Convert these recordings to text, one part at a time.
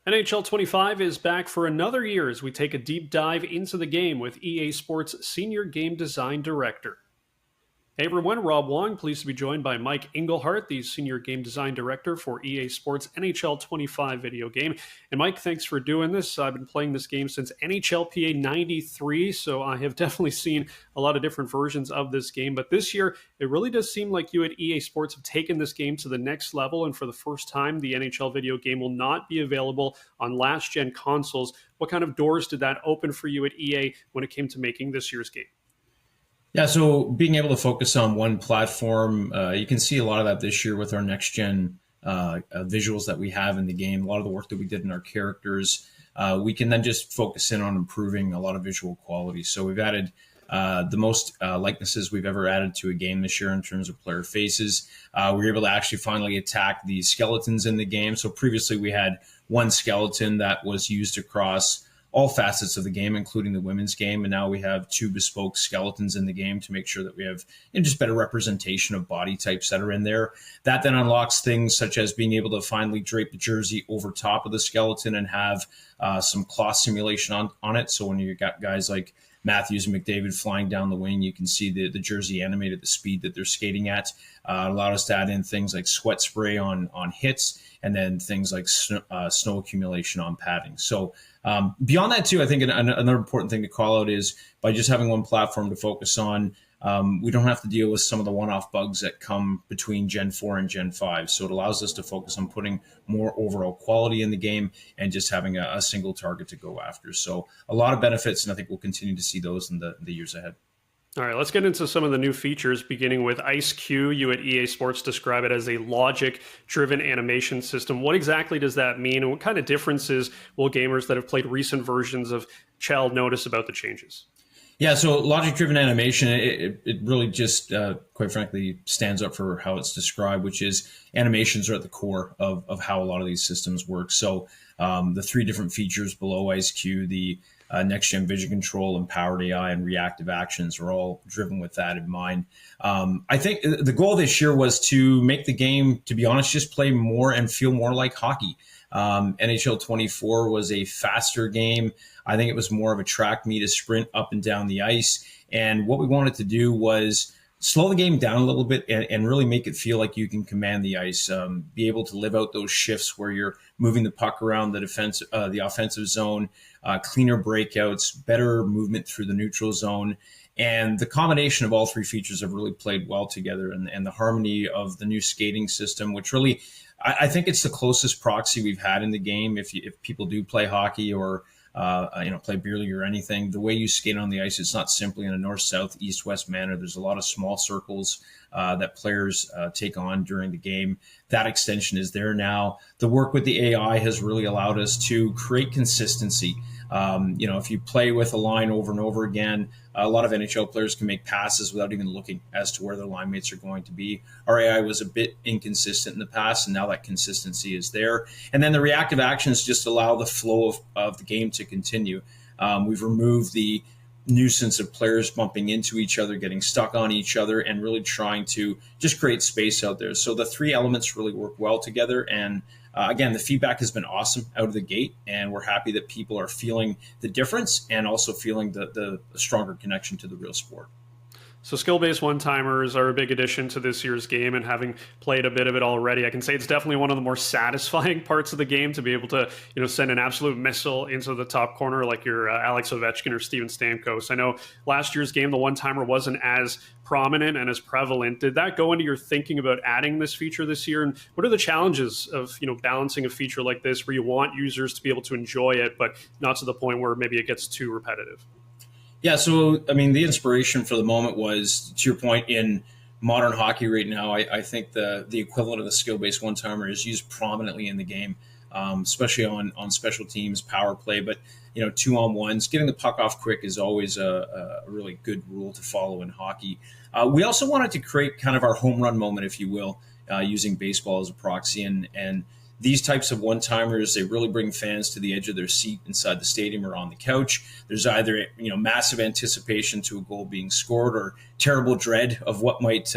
NHL 25 is back for another year as we take a deep dive into the game with EA Sports Senior Game Design Director. Hey everyone, Rob Wong, pleased to be joined by Mike Inglehart, the Senior Game Design Director for EA Sports NHL 25 video game. And Mike, thanks for doing this. I've been playing this game since NHLPA 93, so I have definitely seen a lot of different versions of this game. But this year, it really does seem like you at EA Sports have taken this game to the next level, and for the first time, the NHL video game will not be available on last-gen consoles. What kind of doors did that open for you at EA when it came to making this year's game? Yeah, so being able to focus on one platform, you can see a lot of that this year with our next-gen visuals that we have in the game, a lot of the work that we did in our characters. We can then just focus in on improving a lot of visual quality. So we've added the most likenesses we've ever added to a game this year in terms of player faces. We were able to actually finally attack the skeletons in the game. So previously we had one skeleton that was used across all facets of the game, including the women's game. And now we have two bespoke skeletons in the game to make sure that we have just better representation of body types that are in there. That then unlocks things such as being able to finally drape the jersey over top of the skeleton and have some cloth simulation on it. So when you got guys like Matthews and McDavid flying down the wing, you can see the jersey animated at the speed that they're skating at. It allowed us to add in things like sweat spray on hits, and then things like snow accumulation on padding. So beyond that too, I think another important thing to call out is by just having one platform to focus on, we don't have to deal with some of the one-off bugs that come between Gen 4 and Gen 5. So it allows us to focus on putting more overall quality in the game and just having a single target to go after. So a lot of benefits, and I think we'll continue to see those in the years ahead. All right, let's get into some of the new features, beginning with IceQ. You at EA Sports describe it as a logic-driven animation system. What exactly does that mean, and what kind of differences will gamers that have played recent versions of NHL notice about the changes? Yeah, so logic-driven animation, it really just, quite frankly, stands up for how it's described, which is animations are at the core of how a lot of these systems work. So the three different features below IceQ, the NextGen vision control, empowered AI, and reactive actions are all driven with that in mind. I think the goal this year was to make the game, to be honest, just play more and feel more like hockey. NHL 24 was a faster game. I think it was more of a track meet, a sprint up and down the ice. And what we wanted to do was slow the game down a little bit and really make it feel like you can command the ice, be able to live out those shifts where you're moving the puck around the offensive zone, cleaner breakouts, better movement through the neutral zone. And the combination of all three features have really played well together, and the harmony of the new skating system, which really, I think it's the closest proxy we've had in the game. If people do play hockey or play beer league or anything, the way you skate on the ice, it's not simply in a north, south, east, west manner. There's a lot of small circles that players take on during the game. That extension is there now. The work with the AI has really allowed us to create consistency. If you play with a line over and over again, a lot of NHL players can make passes without even looking as to where their line mates are going to be. Our AI was a bit inconsistent in the past, and now that consistency is there. And then the reactive actions just allow the flow of the game to continue. We've removed the nuisance of players bumping into each other, getting stuck on each other, and really trying to just create space out there. So the three elements really work well together. And again, the feedback has been awesome out of the gate, and we're happy that people are feeling the difference and also feeling the stronger connection to the real sport. So Skillbase one-timers are a big addition to this year's game, and having played a bit of it already, I can say it's definitely one of the more satisfying parts of the game to be able to, send an absolute missile into the top corner like your Alex Ovechkin or Steven Stamkos. I know last year's game, the one-timer wasn't as prominent and as prevalent. Did that go into your thinking about adding this feature this year? And what are the challenges of, balancing a feature like this where you want users to be able to enjoy it, but not to the point where maybe it gets too repetitive? Yeah, so, the inspiration for the moment was, to your point, in modern hockey right now, I think the equivalent of the skill-based one-timer is used prominently in the game, especially on special teams, power play. But, 2-on-1s, getting the puck off quick is always a really good rule to follow in hockey. We also wanted to create kind of our home run moment, if you will, using baseball as a proxy. And these types of one-timers, they really bring fans to the edge of their seat inside the stadium or on the couch. There's either, massive anticipation to a goal being scored or terrible dread of what might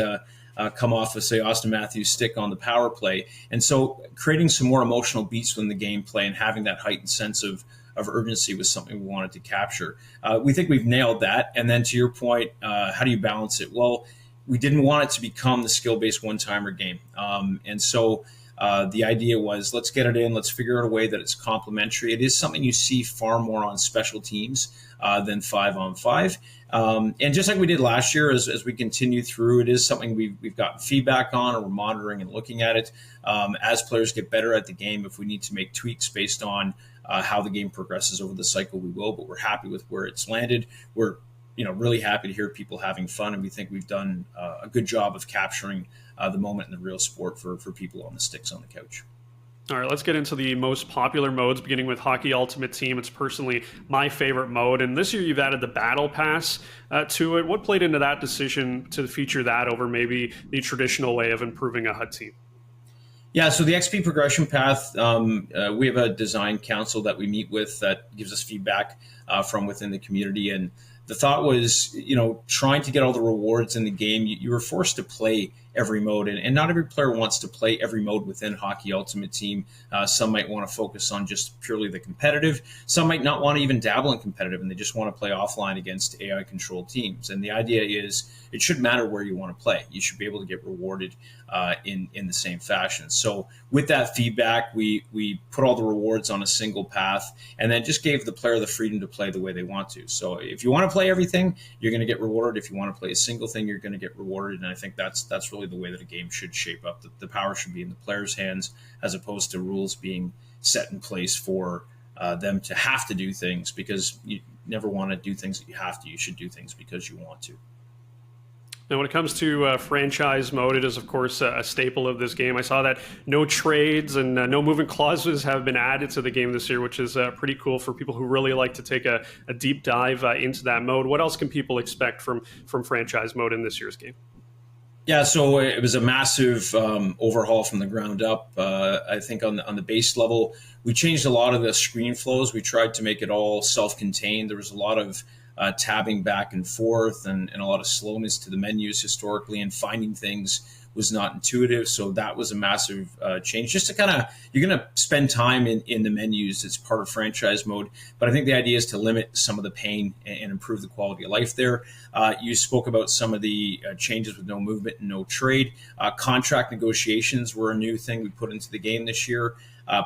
come off of, say, Austin Matthews' stick on the power play. And so creating some more emotional beats within the gameplay and having that heightened sense of urgency was something we wanted to capture. We think we've nailed that. And then to your point, how do you balance it? Well, we didn't want it to become the skill-based one-timer game. And so the idea was, let's get it in, let's figure out a way that it's complementary. It is something you see far more on special teams than 5-on-5. And just like we did last year, as we continue through, it is something we've gotten feedback on, and we're monitoring and looking at it. As players get better at the game, if we need to make tweaks based on how the game progresses over the cycle, we will, but we're happy with where it's landed. We're really happy to hear people having fun, and we think we've done a good job of capturing the moment in the real sport for people on the sticks on the couch. All right, let's get into the most popular modes, beginning with Hockey Ultimate Team. It's personally my favorite mode, and this year you've added the Battle Pass to it. What played into that decision to feature that over maybe the traditional way of improving a HUT team? Yeah, so the XP progression path, we have a design council that we meet with that gives us feedback from within the community. And the thought was, trying to get all the rewards in the game, you were forced to play every mode. And not every player wants to play every mode within Hockey Ultimate Team. Some might want to focus on just purely the competitive. Some might not want to even dabble in competitive, and they just want to play offline against AI-controlled teams. And the idea is it shouldn't matter where you want to play. You should be able to get rewarded in the same fashion. So with that feedback, we put all the rewards on a single path, and then just gave the player the freedom to play the way they want to. So if you want to play everything, you're going to get rewarded. If you want to play a single thing, you're going to get rewarded. And I think that's really the way that a game should shape up. The power should be in the player's hands, as opposed to rules being set in place for them to have to do things, because you never want to do things that you have to. You should do things because you want to. Now, when it comes to franchise mode, it is, of course, a staple of this game. I saw that no trades and no movement clauses have been added to the game this year, which is pretty cool for people who really like to take a deep dive into that mode. What else can people expect from franchise mode in this year's game? Yeah, so it was a massive overhaul from the ground up. I think on the base level, we changed a lot of the screen flows. We tried to make it all self-contained. There was a lot of tabbing back and forth and a lot of slowness to the menus historically, and finding things was not intuitive. So that was a massive change. Just to you're going to spend time in the menus. It's part of franchise mode. But I think the idea is to limit some of the pain and improve the quality of life there. You spoke about some of the changes with no movement and no trade. Contract negotiations were a new thing we put into the game this year.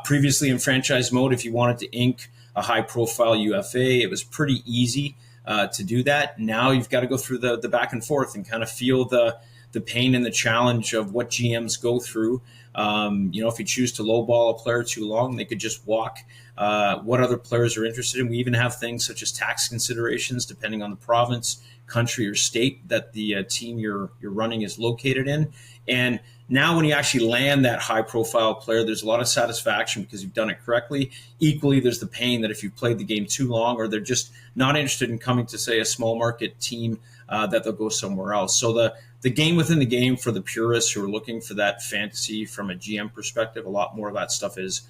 Previously in franchise mode, if you wanted to ink a high-profile UFA, it was pretty easy to do that. Now you've got to go through the back and forth and kind of feel the pain and the challenge of what GMs go through. If you choose to lowball a player too long, they could just walk. What other players are interested in. We even have things such as tax considerations, depending on the province, country, or state that the team you're running is located in. And now when you actually land that high-profile player, there's a lot of satisfaction because you've done it correctly. Equally, there's the pain that if you've played the game too long, or they're just not interested in coming to, say, a small market team, that they'll go somewhere else. So the game within the game, for the purists who are looking for that fantasy from a GM perspective, a lot more of that stuff has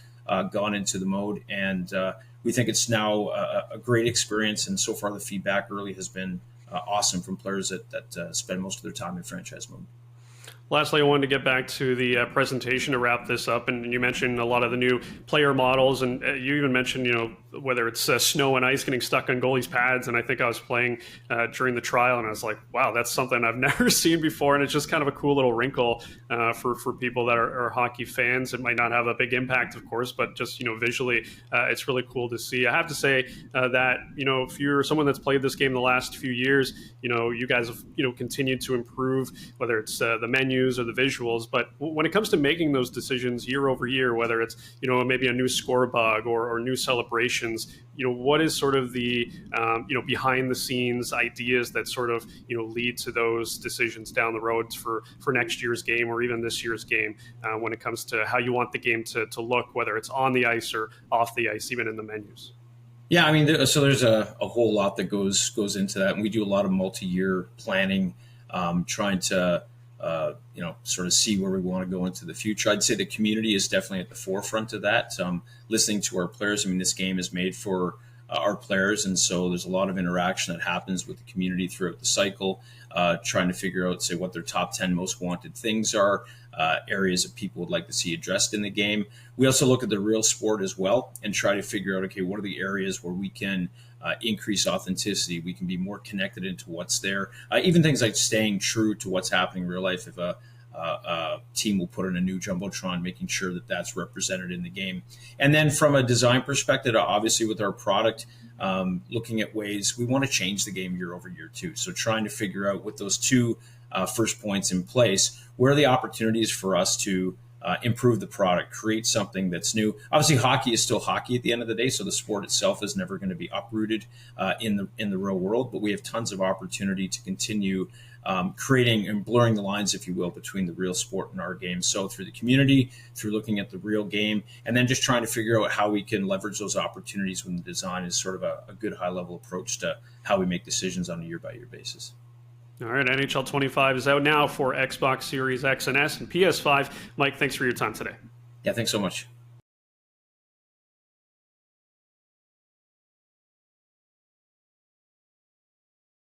gone into the mode. And we think it's now a great experience. And so far, the feedback early has been awesome from players that spend most of their time in franchise mode. Lastly, I wanted to get back to the presentation to wrap this up. And you mentioned a lot of the new player models, and you even mentioned, whether it's snow and ice getting stuck on goalies' pads. And I think I was playing during the trial, and I was like, wow, that's something I've never seen before. And it's just kind of a cool little wrinkle for people that are hockey fans. It might not have a big impact, of course, but just, visually, it's really cool to see. I have to say that, if you're someone that's played this game the last few years, you guys have, continued to improve, whether it's the menus or the visuals. But when it comes to making those decisions year over year, whether it's, maybe a new score bug or new celebrations, what is sort of the, behind the scenes ideas that sort of, lead to those decisions down the road for next year's game or even this year's game, when it comes to how you want the game to look, whether it's on the ice or off the ice, even in the menus? Yeah, I mean, so there's a whole lot that goes into that. And we do a lot of multi-year planning, trying to sort of see where we want to go into the future. I'd say the community is definitely at the forefront of that. Listening to our players. I mean, this game is made for our players. And so there's a lot of interaction that happens with the community throughout the cycle, trying to figure out, say, what their top 10 most wanted things are, areas that people would like to see addressed in the game. We also look at the real sport as well and try to figure out, okay, what are the areas where we can increase authenticity, we can be more connected into what's there. Even things like staying true to what's happening in real life. If a team will put in a new Jumbotron, making sure that that's represented in the game. And then from a design perspective, obviously with our product, looking at ways we want to change the game year over year too. So trying to figure out with those two first points in place, where are the opportunities for us to improve the product, create something that's new. Obviously, hockey is still hockey at the end of the day, so the sport itself is never going to be uprooted in the real world. But we have tons of opportunity to continue creating and blurring the lines, if you will, between the real sport and our game. So through the community, through looking at the real game, and then just trying to figure out how we can leverage those opportunities when the design is sort of a good high-level approach to how we make decisions on a year-by-year basis. All right, NHL 25 is out now for Xbox Series X and S and PS5. Mike, thanks for your time today. Yeah, thanks so much.